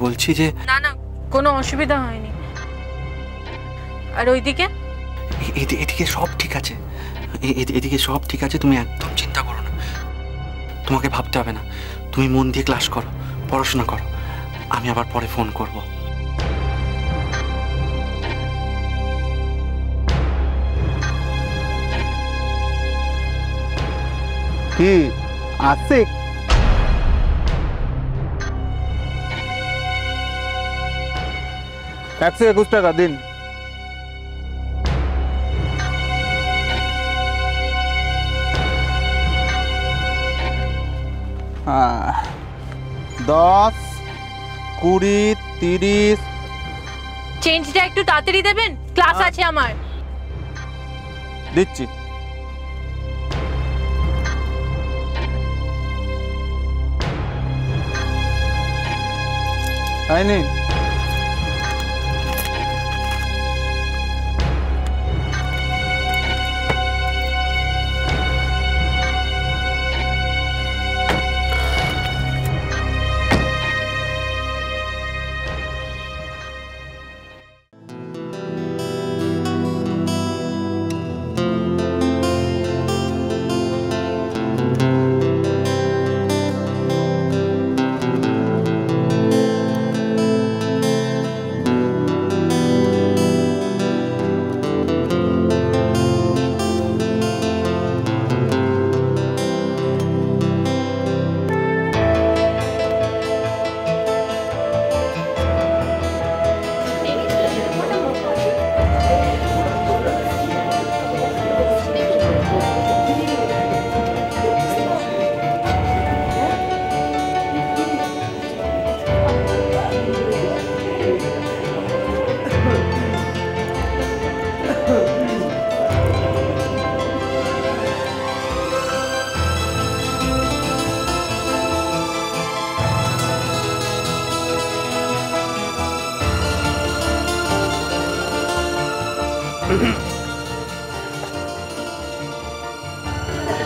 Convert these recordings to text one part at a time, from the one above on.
বলছি যে না না, কোনো অসুবিধা হয়নি। আর ওইদিকে? এদিকে সব ঠিক আছে, এদিকে সব ঠিক আছে, তুমি একদম চিন্তা করো না। তোমাকে ভাবতে হবে না, তুমি মন দিয়ে ক্লাস করো, পড়াশোনা করো। আমি আবার পরে ফোন করব। কি আশিক? একশো 21 টাকা দিন। হ্যাঁ, 10, 20, 30। চেঞ্জটা একটু তাড়াতাড়ি দেবেন, ক্লাস আছে আমার। দিচ্ছি। হয়নি?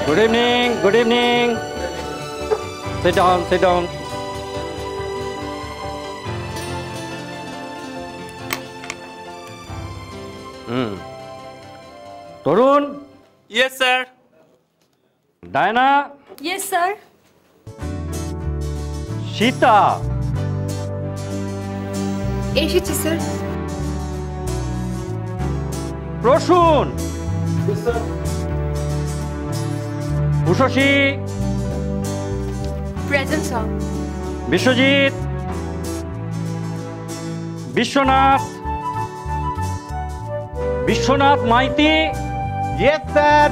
Good evening, good evening. Sit down, sit down. Tarun? Yes, sir. Diana? Yes, sir. Sheeta? এসেছি sir. Proshun? Yes, sir. Ushoshi? Present sir. Bishwajit? Vishwanath? Vishwanath Maiti? Yes, sir.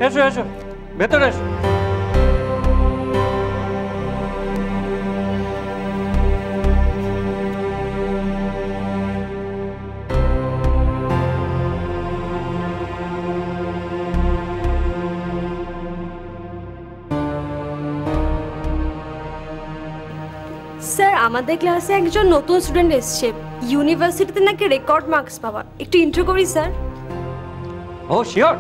এসো এসো, ভেতরে এসো। স্যার, আমাদের ক্লাসে একজন নতুন স্টুডেন্ট এসছে, ইউনিভার্সিটিতে নাকি রেকর্ড মার্কস পাওয়া। একটু ইন্টারভিউ করি স্যার। ও শিওর।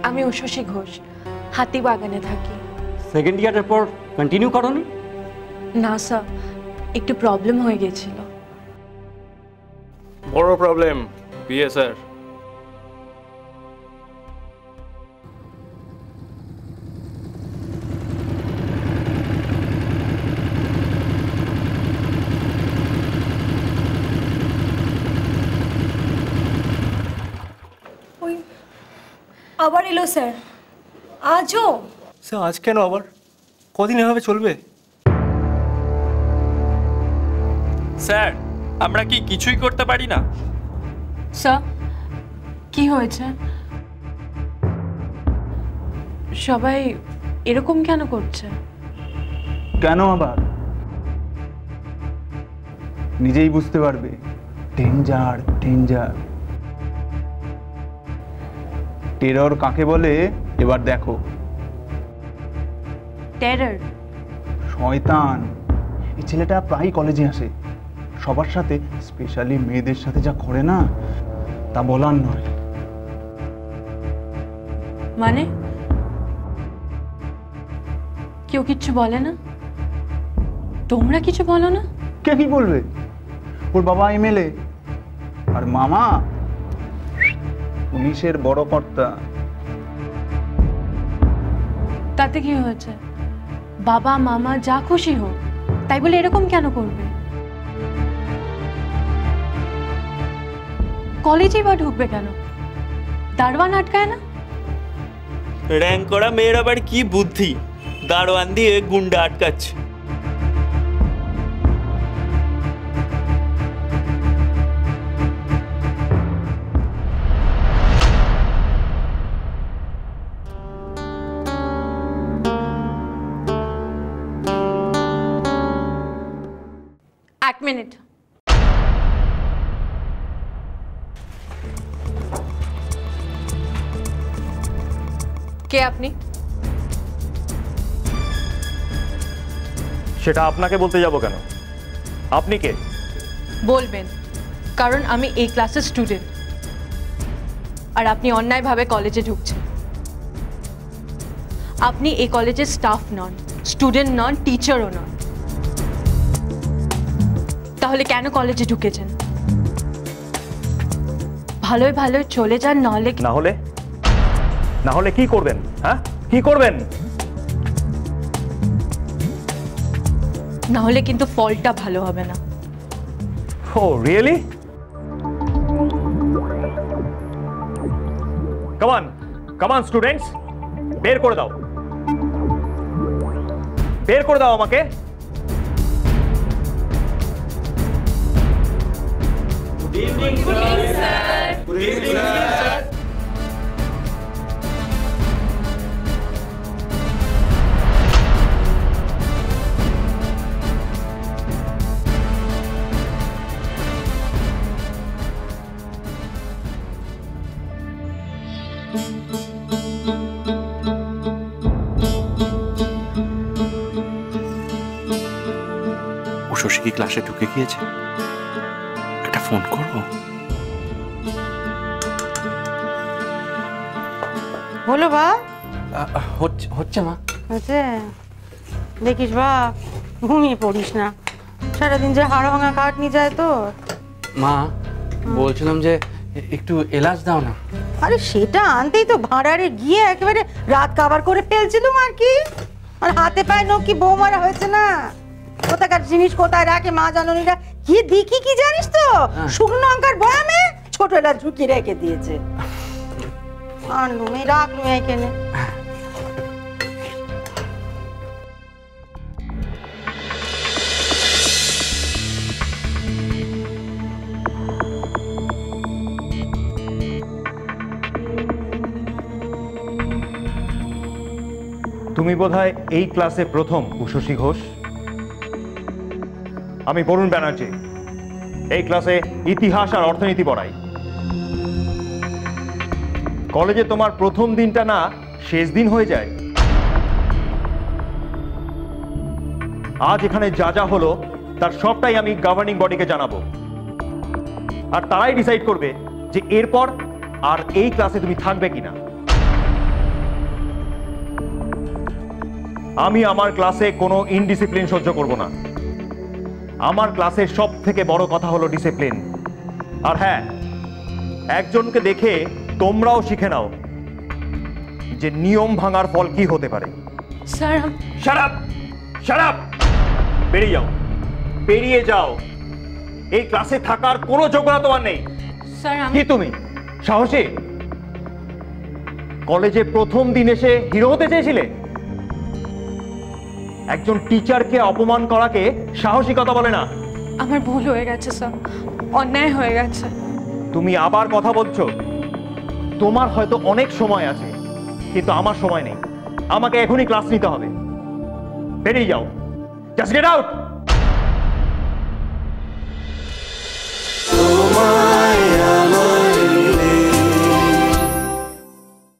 আমি উষসী ঘোষ, হাতিবাগানে থাকি। সেকেন্ড ইয়ারের পর কন্টিনিউ করোনি? না স্যার, একটু প্রবলেম হয়ে গেছিল। বড় প্রবলেম, বিয়ে স্যার। ওই আবার এলো স্যার। আজও? স্যার আজ কেন আবার? কদিন এভাবে চলবে? স্যার আমরা কি কিছুই করতে পারি না? স্যার কি হয়েছে? সবাই এরকম কেন করছে? কেন আবার? নিজেই বুঝতে পারবে। Danger danger. টেরর কাকে বলে এবার দেখো। টেরর? শয়তান। এই ছেলেটা প্রায় কলেজে আসে, সবার সাথে, স্পেশালি মেয়েদের সাথে যা করে না, তা বলার নয়। মানে কেউ কিচ্ছু বলে না? তোমরা কিছু বলো না? কে কি বলবে? ওর বাবা এমএলএ আর মামা পুলিশের বড় কর্তা। তাতে কি হয়েছে? বাবা মামা যা খুশি হোক, তাই বলে এরকম কেন করবে? কলেজে বা ঢুকবে কেন? দারোয়ান আটকায় না? র্যাঙ্ক করা মেয়ের আবার কি বুদ্ধি, দারোয়ান দিয়ে গুন্ডা আটকাচ্ছে। এক মিনিট। কে আপনি? সেটা আপনাকে বলতে যাব কেন? আপনি কে? বলবেন, কারণ আমি এই ক্লাসের স্টুডেন্ট আর আপনি অন্যায়ভাবে কলেজে ঢুকছেন। আপনি এই কলেজের স্টাফ নন, স্টুডেন্ট নন, টিচারও নন। তাহলে কেন কলেজে ঢুকেছেন? ভালোই ভালোই চলে যান, না হলে কি করবেন? হ্যাঁ, কি করবেন? না হলে কিন্তু ফলটা ভালো হবে না। ও রিয়েলি? কাম অন স্টুডেন্টস, বের করে দাও আমাকে। শশী কি ক্লাসে ঢুকে গিয়েছে? একটা ফোন করবো। বলো বা। হচ্ছে মা। হচ্ছে? দেখিস বা, ঘুমিয়ে পড়িস না, সারাদিন যে হাড় ভাঙা খাটনি যায় তো। মা বলছিলাম যে একটু এলাচ দাও না। আরে সেটা আনতেই তো ভাঁড়ারে গিয়ে একেবারে রাত কাবার করে ফেলছিলাম আর কি। আর হাতে পায়ে নকি বৌমারা হয়েছে না, কোথাকার জিনিস কোথায় রাখে মা জাননীরা কি দেখি কি জানিস তো, শুকনো লঙ্কার বয়ামে ছোট এলাচ ঝুঁকি রেখে দিয়েছে। আনলুম, এই রাখলুম এখানে। তুমি বোধহয় এই ক্লাসে প্রথম উষসী ঘোষ। আমি বরুণ ব্যানার্জি, এই ক্লাসে ইতিহাস আর অর্থনীতি পড়াই। কলেজে তোমার প্রথম দিনটা না শেষ দিন হয়ে যায়। আজ এখানে যা যা হলো তার সবটাই আমি গভর্নিং বডিকে জানাবো, আর তারাই ডিসাইড করবে যে এরপর আর এই ক্লাসে তুমি থাকবে কিনা। আমি আমার ক্লাসে কোনো ইনডিসিপ্লিন সহ্য করব না। আমার ক্লাসের সব থেকে বড় কথা হলো ডিসিপ্লিন। আর হ্যাঁ, একজনকে দেখে তোমরাও শিখে নাও যে নিয়ম ভাঙার ফল কি হতে পারে। Sir, shut up! বেরিয়ে যাও। এই ক্লাসে থাকার কোনো যোগ্যতা তোমার নেই। স্যার কি তুমি সাহসী? কলেজে প্রথম দিন এসে হিরো হতে চেয়েছিলে? একজন টিচারকে অপমান করাকে সাহসিকতা বলে না। আমার ভুল হয়ে গেছে স্যার, অন্যায় হয়ে গেছে। তুমি আবার কথা বলছো? তোমার হয়তো অনেক সময় আছে, কিন্তু আমার সময় নেই। আমাকে এখনই ক্লাস নিতে হবে। বেরিয়ে যাও, জাস্ট গেট আউট।